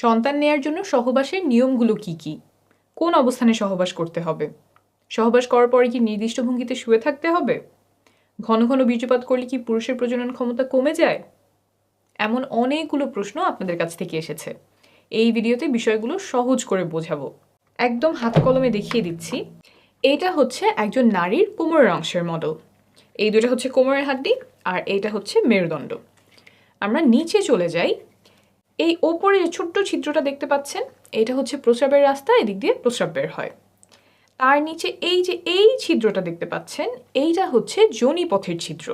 সন্তান নেয়ার জন্য সহবাসের নিয়মগুলো কি কি? কোন অবস্থানে সহবাস করতে হবে? সহবাস করার পরে কি নির্দিষ্ট ভঙ্গিতে শুয়ে থাকতে হবে? ঘন ঘন বীর্যপাত করলে কি পুরুষের প্রজনন ক্ষমতা কমে যায়? এমন অনেকগুলো প্রশ্ন আপনাদের কাছ থেকে এসেছে। এই ভিডিওতে বিষয়গুলো সহজ করে বোঝাবো। একদম হাত কলমে দেখিয়ে দিচ্ছি। এটা হচ্ছে একজন নারীর কোমরের অংশের মডেল। এই দুটো হচ্ছে কোমরের হাড্ডি আর এইটা হচ্ছে মেরুদণ্ড। আমরা নিচে চলে যাই। এই ওপরে যে ছোট্ট ছিদ্রটা দেখতে পাচ্ছেন, এটা হচ্ছে প্রস্রাবের রাস্তা, এদিক দিয়ে প্রস্রাব বের হয়। তার নিচে এই যে এই ছিদ্রটা দেখতে পাচ্ছেন, এইটা হচ্ছে যোনিপথের ছিদ্র।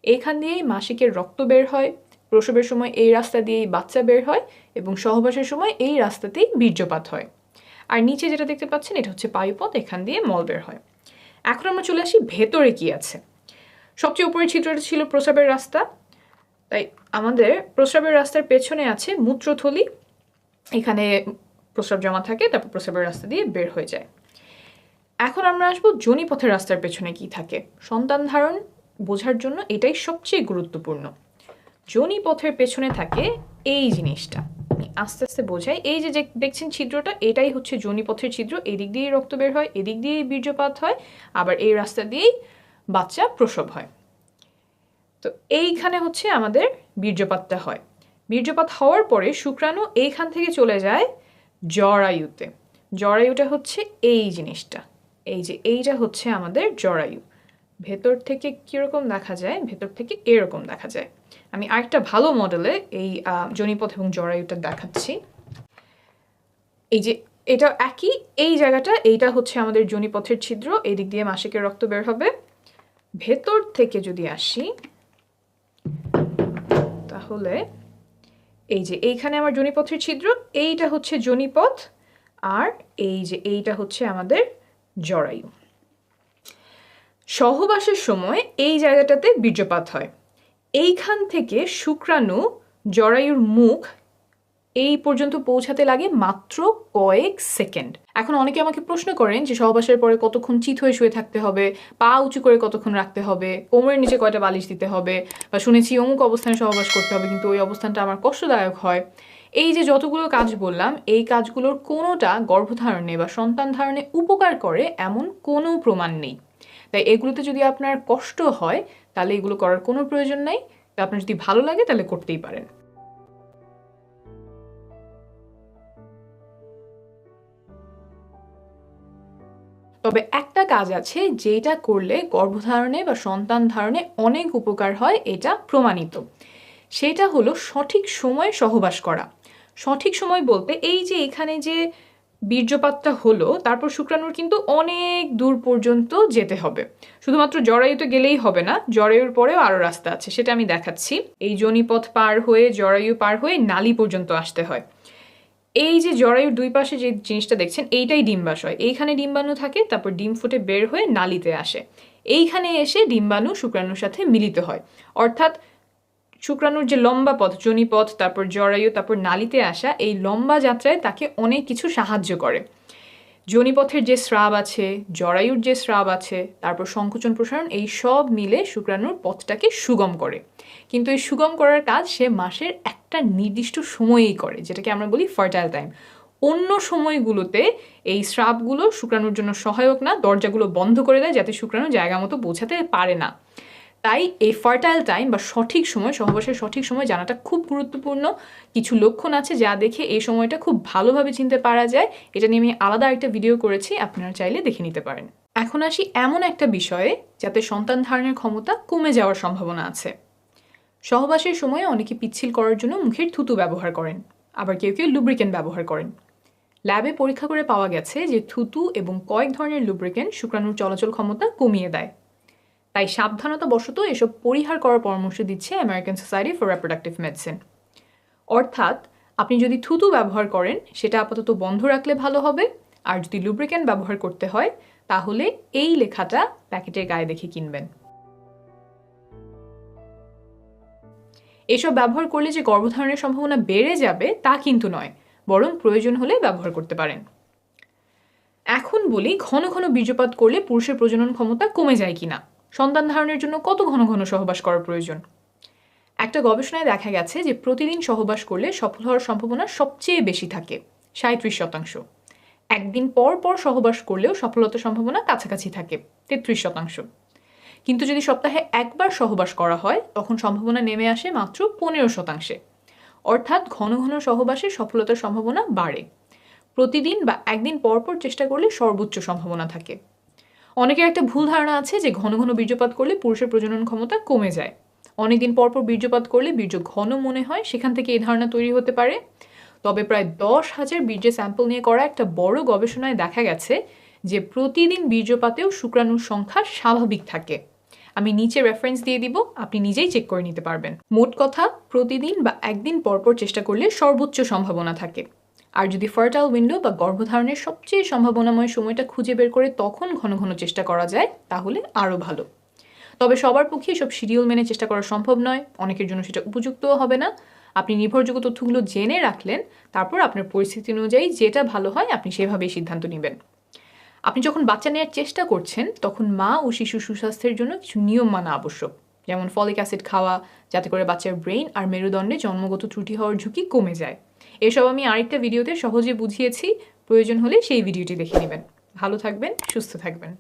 এইখান দিয়েই মাসিকের রক্ত বের হয়, প্রসবের সময় এই রাস্তা দিয়েই বাচ্চা বের হয় এবং সহবাসের সময় এই রাস্তাতেই বীর্যপাত হয়। আর নিচে যেটা দেখতে পাচ্ছেন এটা হচ্ছে পায়ুপথ, এখান দিয়ে মল বের হয়। এখন আমরা চলে আসি ভেতরে কি আছে। সবচেয়ে উপরের ছিদ্রটা ছিল প্রস্রাবের রাস্তা, তাই আমাদের প্রস্রাবের রাস্তার পেছনে আছে মূত্রথলি। এখানে প্রস্রাব জমা থাকে, তারপর প্রস্রাবের রাস্তা দিয়ে বের হয়ে যায়। এখন আমরা আসবো যোনিপথের রাস্তার পেছনে কি থাকে। সন্তান ধারণ বোঝার জন্য এটাই সবচেয়ে গুরুত্বপূর্ণ। যোনিপথের পেছনে থাকে এই জিনিসটা, আস্তে আস্তে বোঝাই। এই যে দেখছেন ছিদ্রটা, এটাই হচ্ছে যোনিপথের ছিদ্র। এদিক দিয়েই রক্ত বের হয়, এদিক দিয়েই বীর্যপাত হয়, আবার এই রাস্তা দিয়েই বাচ্চা প্রসব হয়। তো এইখানে হচ্ছে আমাদের বীর্যপাতটা হয়। বীর্যপাত হওয়ার পরে শুক্রাণু এইখান থেকে চলে যায় জরায়ুতে। জরায়ুটা হচ্ছে এই জিনিসটা, এই যে এইটা হচ্ছে আমাদের জরায়ু। ভেতর থেকে কীরকম দেখা যায়? ভেতর থেকে এরকম দেখা যায়। আমি আরেকটা ভালো মডেলে এই যোনিপথ এবং জরায়ুটা দেখাচ্ছি। এই যে এটা একই, এই জায়গাটা, এইটা হচ্ছে আমাদের যোনিপথের ছিদ্র, এদিক দিয়ে মাসিকের রক্ত বের হবে। ভেতর থেকে যদি আসি তাহলে এই যে এইখানে আমার যোনিপথের ছিদ্র, এইটা হচ্ছে যোনিপথ, আর এই যে এইটা হচ্ছে আমাদের জরায়ু। সহবাসের সময় এই জায়গাটাতে বীর্যপাত হয়। এইখান থেকে শুক্রাণু জরায়ুর মুখ এই পর্যন্ত পৌঁছাতে লাগে মাত্র কয়েক সেকেন্ড। এখন অনেকে আমাকে প্রশ্ন করেন যে সহবাসের পরে কতক্ষণ চিত হয়ে শুয়ে থাকতে হবে, পা উঁচু করে কতক্ষণ রাখতে হবে, কোমরের নিচে কয়টা বালিশ দিতে হবে, বা শুনেছি অমুক অবস্থানে সহবাস করতে হবে, কিন্তু ওই অবস্থানটা আমার কষ্টদায়ক হয়। এই যে যতগুলো কাজ বললাম, এই কাজগুলোর কোনোটা গর্ভধারণে বা সন্তান ধারণে উপকার করে এমন কোনো প্রমাণ নেই। তাই এগুলোতে যদি আপনার কষ্ট হয় তাহলে এগুলো করার কোনো প্রয়োজন নেই। আপনার যদি ভালো লাগে তাহলে করতেই পারেন। তবে একটা কাজ আছে যেটা করলে গর্ভধারণে বা সন্তান ধারণে অনেক উপকার হয়, এটা প্রমাণিত। সেটা হলো সঠিক সময়ে সহবাস করা। সঠিক সময় বলতে এই যে এখানে যে বীর্যপাতটা হলো, তারপর শুক্রাণুর কিন্তু অনেক দূর পর্যন্ত যেতে হবে। শুধুমাত্র জরায়ুতে গেলেই হবে না, জরায়ুর পরেও আরও রাস্তা আছে, সেটা আমি দেখাচ্ছি। এই যোনিপথ পার হয়ে জরায়ু পার হয়ে নালী পর্যন্ত আসতে হয়। এই যে জরায়ুর দুই পাশে যে জিনিসটা দেখছেন, এইটাই ডিম্বাশয়। এইখানে ডিম্বাণু থাকে, তারপর ডিম ফুটে বের হয়ে নালীতে আসে। এইখানে এসে ডিম্বাণু শুক্রাণুর সাথে মিলিত হয়। অর্থাৎ শুক্রাণুর যে লম্বা পথ, যোনিপথ, তারপর জরায়ু, তারপর নালীতে আসা, এই লম্বা যাত্রায় তাকে অনেক কিছু সাহায্য করে। যোনিপথের যে স্রাব আছে, জরায়ুর যে স্রাব আছে, তারপর সংকোচন প্রসারণ, এই সব মিলে শুক্রাণুর পথটাকে সুগম করে। কিন্তু এই সুগম করার কাজ সে মাসের একটা নির্দিষ্ট সময়েই করে, যেটাকে আমরা বলি ফার্টাইল টাইম। অন্য সময়গুলোতে এই স্রাবগুলো শুক্রাণুর জন্য সহায়ক না, দরজাগুলো বন্ধ করে দেয় যাতে শুক্রাণু জায়গা মতো পৌঁছাতে পারে না। তাই এই ফার্টাইল টাইম বা সঠিক সময়, সহবাসের সঠিক সময় জানাটা খুব গুরুত্বপূর্ণ। কিছু লক্ষণ আছে যা দেখে এই সময়টা খুব ভালোভাবে চিনতে পারা যায়। এটা নিয়ে আমি আলাদা একটা ভিডিও করেছি, আপনারা চাইলে দেখে নিতে পারেন। এখন আসি এমন একটা বিষয়ে যাতে সন্তান ধারণের ক্ষমতা কমে যাওয়ার সম্ভাবনা আছে। সহবাসের সময় অনেকে পিচ্ছিল করার জন্য মুখের থুতু ব্যবহার করেন, আবার কেউ কেউ লুব্রিকেন্ট ব্যবহার করেন। ল্যাবে পরীক্ষা করে পাওয়া গেছে যে থুতু এবং কয়েক ধরনের লুব্রিকেন্ট শুক্রাণুর চলাচল ক্ষমতা কমিয়ে দেয়। তাই সাবধানতা বশত এসব পরিহার করার পরামর্শ দিচ্ছে American society for reproductive medicine. অর্থাৎ আপনি যদি থুতু ব্যবহার করেন সেটা আপাতত বন্ধ রাখলে ভালো হবে, আর যদি লুব্রিকেন্ট ব্যবহার করতে হয় তাহলে এই লেখাটা প্যাকেটের গায়ে দেখে কিনবেন। এসব ব্যবহার করলে যে গর্ভধারণের সম্ভাবনা বেড়ে যাবে তা কিন্তু নয়, বরং প্রয়োজন হলে ব্যবহার করতে পারেন। এখন বলি, ঘন ঘন বীর্যপাত করলে পুরুষের প্রজনন ক্ষমতা কমে যায় কিনা, সন্তান ধারণের জন্য কত ঘন ঘন সহবাস করা প্রয়োজন। একটা গবেষণায় দেখা গেছে যে প্রতিদিন সহবাস করলে সফল হওয়ার সম্ভাবনা সবচেয়ে বেশি থাকে 37%। একদিন পর পর সহবাস করলেও সফলতার সম্ভাবনা কাছাকাছি থাকে 33%। কিন্তু যদি সপ্তাহে একবার সহবাস করা হয় তখন সম্ভাবনা নেমে আসে মাত্র 15%। অর্থাৎ ঘন ঘন সহবাসে সফলতার সম্ভাবনা বাড়ে। প্রতিদিন বা একদিন পর পর চেষ্টা করলে সর্বোচ্চ সম্ভাবনা থাকে। অনেকের একটা ভুল ধারণা আছে যে ঘন ঘন বীর্যপাত করলে পুরুষের প্রজনন ক্ষমতা কমে যায়। অনেকদিন পর পর বীর্যপাত করলে বীর্য ঘন মনে হয়, সেখান থেকে এই ধারণা তৈরি হতে পারে। তবে প্রায় 10,000 বীর্যের স্যাম্পল নিয়ে করা একটা বড় গবেষণায় দেখা গেছে যে প্রতিদিন বীর্যপাতেও শুক্রাণুর সংখ্যা স্বাভাবিক থাকে। আমি নিচে রেফারেন্স দিয়ে দিব, আপনি নিজেই চেক করে নিতে পারবেন। মোট কথা, প্রতিদিন বা একদিন পরপর চেষ্টা করলে সর্বোচ্চ সম্ভাবনা থাকে। আর যদি ফার্টাইল উইন্ডো বা গর্ভধারণের সবচেয়ে সম্ভাবনাময় সময়টা খুঁজে বের করে তখন ঘন ঘন চেষ্টা করা যায় তাহলে আরও ভালো। তবে সবার পক্ষে সব শিডিউল মেনে চেষ্টা করা সম্ভব নয়, অনেকের জন্য সেটা উপযুক্তও হবে না। আপনি নির্ভরযোগ্য তথ্যগুলো জেনে রাখলেন, তারপর আপনার পরিস্থিতি অনুযায়ী যেটা ভালো হয় আপনি সেভাবেই সিদ্ধান্ত নেবেন। আপনি যখন বাচ্চা নেওয়ার চেষ্টা করছেন তখন মা ও শিশু সুস্বাস্থ্যের জন্য কিছু নিয়ম মানা আবশ্যক, যেমন ফলিক অ্যাসিড খাওয়া, যাতে করে বাচ্চার ব্রেইন আর মেরুদণ্ডে জন্মগত ত্রুটি হওয়ার ঝুঁকি কমে যায়। এসব আমি আরেকটা ভিডিওতে সহজে বুঝিয়েছি, প্রয়োজন হলে সেই ভিডিওটি দেখে নেবেন। ভালো থাকবেন, সুস্থ থাকবেন।